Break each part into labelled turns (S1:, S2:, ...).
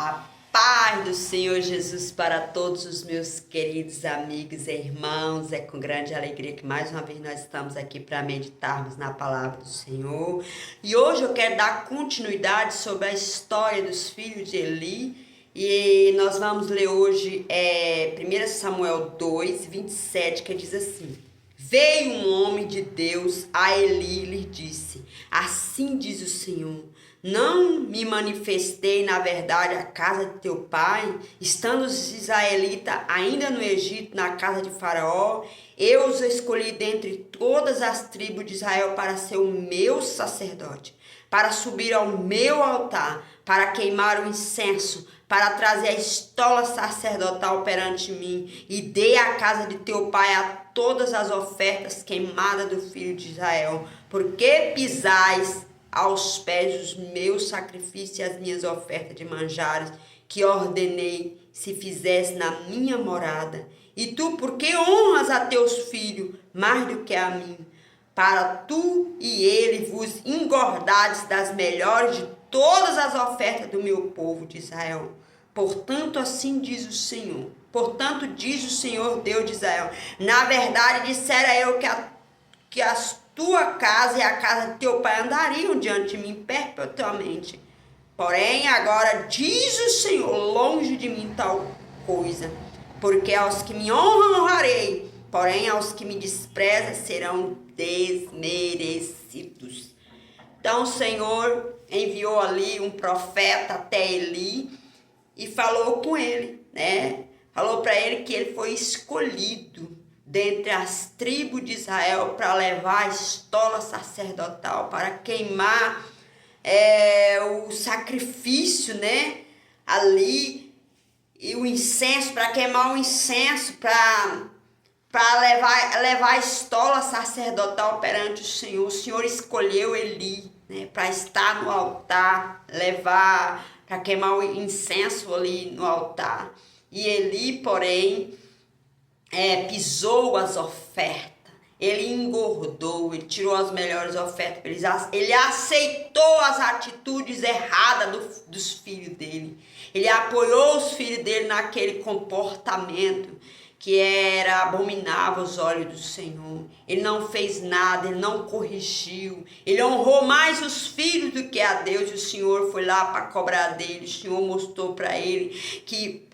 S1: A paz do Senhor Jesus para todos os meus queridos amigos e irmãos. É com grande alegria que mais uma vez nós estamos aqui para meditarmos na palavra do Senhor. E hoje eu quero dar continuidade sobre a história dos filhos de Eli. E nós vamos ler hoje 1 Samuel 2, 27, que diz assim: Veio um homem de Deus a Eli e lhe disse: Assim diz o Senhor, não me manifestei na verdade à casa de teu pai, estando os israelitas ainda no Egito, na casa de Faraó? Eu os escolhi dentre todas as tribos de Israel para ser o meu sacerdote, para subir ao meu altar, para queimar o incenso, para trazer a estola sacerdotal perante mim, e dei à casa de teu pai a todas as ofertas queimadas do filho de Israel, porque pisais aos pés os meus sacrifícios e as minhas ofertas de manjares, que ordenei se fizesse na minha morada. E tu, por que honras a teus filhos mais do que a mim? Para tu e ele vos engordades das melhores de todas as ofertas do meu povo de Israel. Portanto, assim diz o Senhor. Portanto, diz o Senhor, Deus de Israel: na verdade, dissera eu que a tua casa e a casa de teu pai andariam diante de mim perpetuamente. Porém, agora diz o Senhor: longe de mim tal coisa. Porque aos que me honram, honrarei. Porém, aos que me desprezam serão desmerecidos. Então, o Senhor enviou ali um profeta até Eli e falou com ele, né? Falou para ele que ele foi escolhido dentre as tribos de Israel para levar a estola sacerdotal, para queimar o sacrifício, né? Ali, e o incenso, para queimar o incenso, para levar a estola sacerdotal perante o Senhor. O Senhor escolheu Eli, né, para estar no altar, levar, para queimar o incenso ali no altar. E Eli, porém, pisou as ofertas, ele engordou, ele tirou as melhores ofertas, ele aceitou as atitudes erradas dos filhos dele, ele apoiou os filhos dele naquele comportamento que era abominável aos olhos do Senhor. Ele não fez nada, ele não corrigiu, ele honrou mais os filhos do que a Deus, e o Senhor foi lá para cobrar dele. O Senhor mostrou para ele que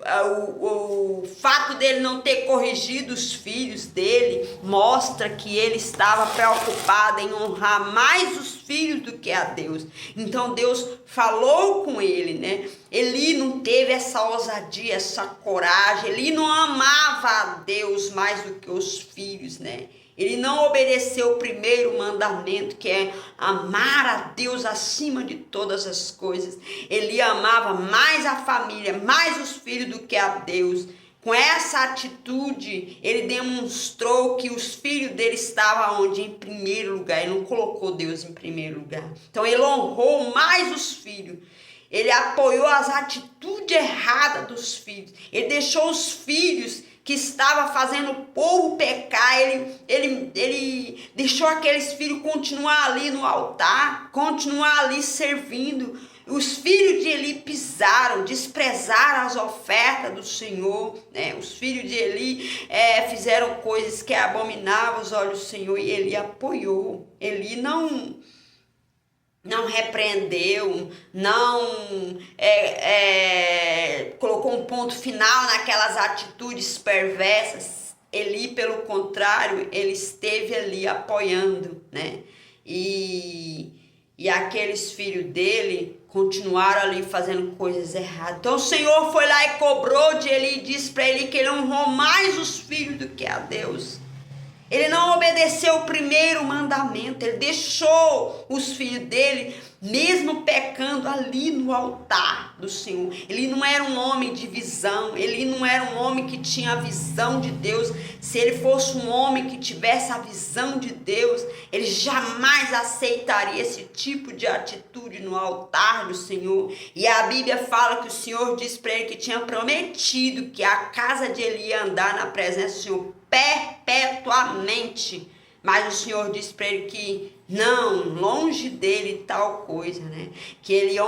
S1: o fato dele não ter corrigido os filhos dele mostra que ele estava preocupado em honrar mais os filhos do que a Deus. Então Deus falou com ele, né? Eli não teve essa ousadia, essa coragem, ele não amava a Deus mais do que os filhos, né? Ele não obedeceu o primeiro mandamento, que é amar a Deus acima de todas as coisas. Ele amava mais a família, mais os filhos do que a Deus. Com essa atitude, ele demonstrou que os filhos dele estavam onde? Em primeiro lugar. Ele não colocou Deus em primeiro lugar. Então ele honrou mais os filhos. Ele apoiou as atitudes erradas dos filhos. Ele deixou os filhos que estavam fazendo o povo pecar. Ele deixou aqueles filhos continuar ali no altar, continuar ali servindo. Os filhos de Eli pisaram, desprezaram as ofertas do Senhor, né? Os filhos de Eli fizeram coisas que abominavam aos olhos do Senhor, e Eli apoiou. Eli não repreendeu, não colocou um ponto final naquelas atitudes perversas. Eli, pelo contrário, ele esteve ali apoiando, né? E aqueles filhos dele continuaram ali fazendo coisas erradas. Então o Senhor foi lá e cobrou de Eli e disse para ele que ele honrou mais os filhos do que a Deus. Ele não obedeceu o primeiro mandamento, ele deixou os filhos dele, mesmo pecando, ali no altar do Senhor. Ele não era um homem de visão, ele não era um homem que tinha a visão de Deus. Se ele fosse um homem que tivesse a visão de Deus, ele jamais aceitaria esse tipo de atitude no altar do Senhor. E a Bíblia fala que o Senhor disse para ele que tinha prometido que a casa de Eli ia andar na presença do Senhor perpetuamente. Mas o Senhor disse para ele que Não, longe dele tal coisa, né? Que ele ia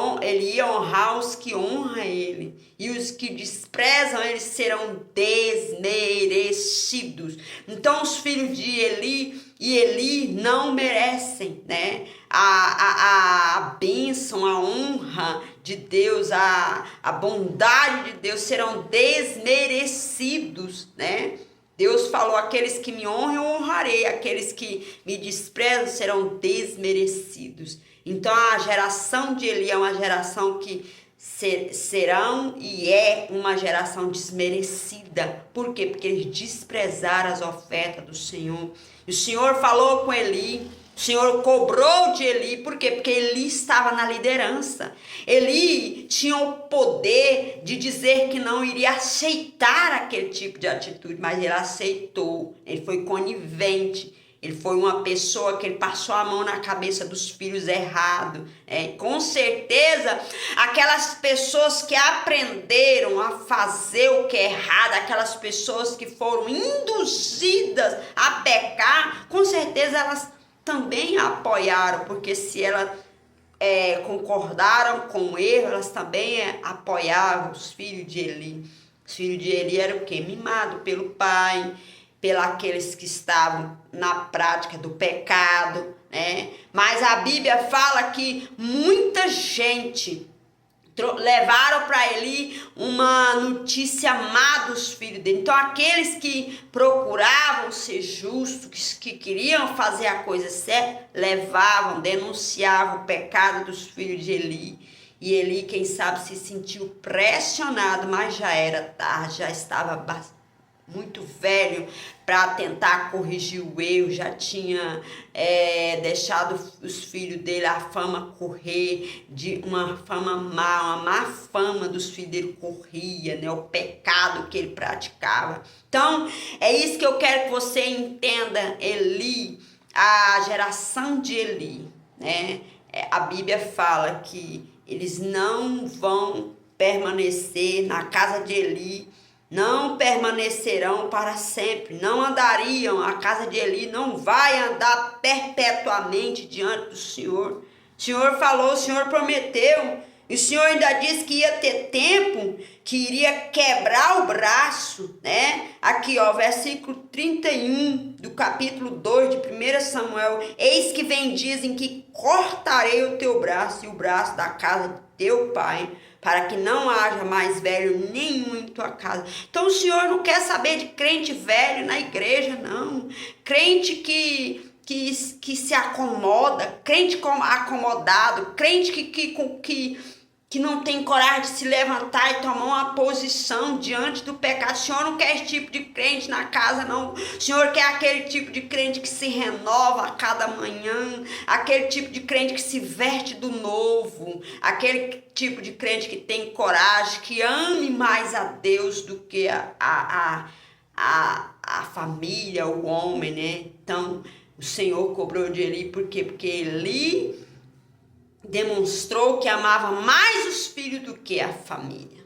S1: honrar os que honram ele. E os que desprezam ele serão desmerecidos. Então os filhos de Eli e Eli não merecem, né? A bênção, a honra de Deus, a bondade de Deus serão desmerecidos, né? Deus falou, aqueles que me honram eu honrarei, aqueles que me desprezam serão desmerecidos. Então a geração de Eli é uma geração que serão e é uma geração desmerecida. Por quê? Porque eles desprezaram as ofertas do Senhor. E o Senhor falou com Eli, o Senhor cobrou de Eli, por quê? Porque Eli estava na liderança. Eli tinha o poder de dizer que não iria aceitar aquele tipo de atitude, mas ele aceitou. Ele foi conivente. Ele foi uma pessoa que ele passou a mão na cabeça dos filhos errado. Com certeza, aquelas pessoas que aprenderam a fazer o que é errado, aquelas pessoas que foram induzidas a pecar, com certeza elas também a apoiaram, porque se elas concordaram com o erro, elas também apoiavam os filhos de Eli. Os filhos de Eli eram o quê? Mimados pelo pai, pelos que estavam na prática do pecado, né? Mas a Bíblia fala que muita gente levaram para Eli uma notícia má dos filhos dele. Então aqueles que procuravam ser justos, que queriam fazer a coisa certa, levavam, denunciavam o pecado dos filhos de Eli. E Eli, quem sabe, se sentiu pressionado, mas já era tarde, já estava muito velho para tentar corrigir o erro, já tinha deixado os filhos dele a fama correr, de uma fama má, uma má fama dos filhos dele corria, né? O pecado que ele praticava. Então, é isso que eu quero que você entenda, Eli, a geração de Eli, né? A Bíblia fala que eles não vão permanecer na casa de Eli, não permanecerão para sempre, não andariam, a casa de Eli não vai andar perpetuamente diante do Senhor. O Senhor falou, o Senhor prometeu, e o Senhor ainda disse que ia ter tempo, que iria quebrar o braço, né? Aqui, ó, versículo 31 do capítulo 2 de 1 Samuel. Eis que vem, dizem que cortarei o teu braço e o braço da casa de teu pai, para que não haja mais velho nenhum em tua casa. Então o Senhor não quer saber de crente velho na igreja, não. Crente que se acomoda, crente acomodado, crente que não tem coragem de se levantar e tomar uma posição diante do pecado. O Senhor não quer esse tipo de crente na casa, não. O Senhor quer aquele tipo de crente que se renova a cada manhã, aquele tipo de crente que se veste do novo, aquele tipo de crente que tem coragem, que ame mais a Deus do que a família, o homem, né? Então, o Senhor cobrou de Eli, por quê? Porque Eli demonstrou que amava mais os filhos do que a família.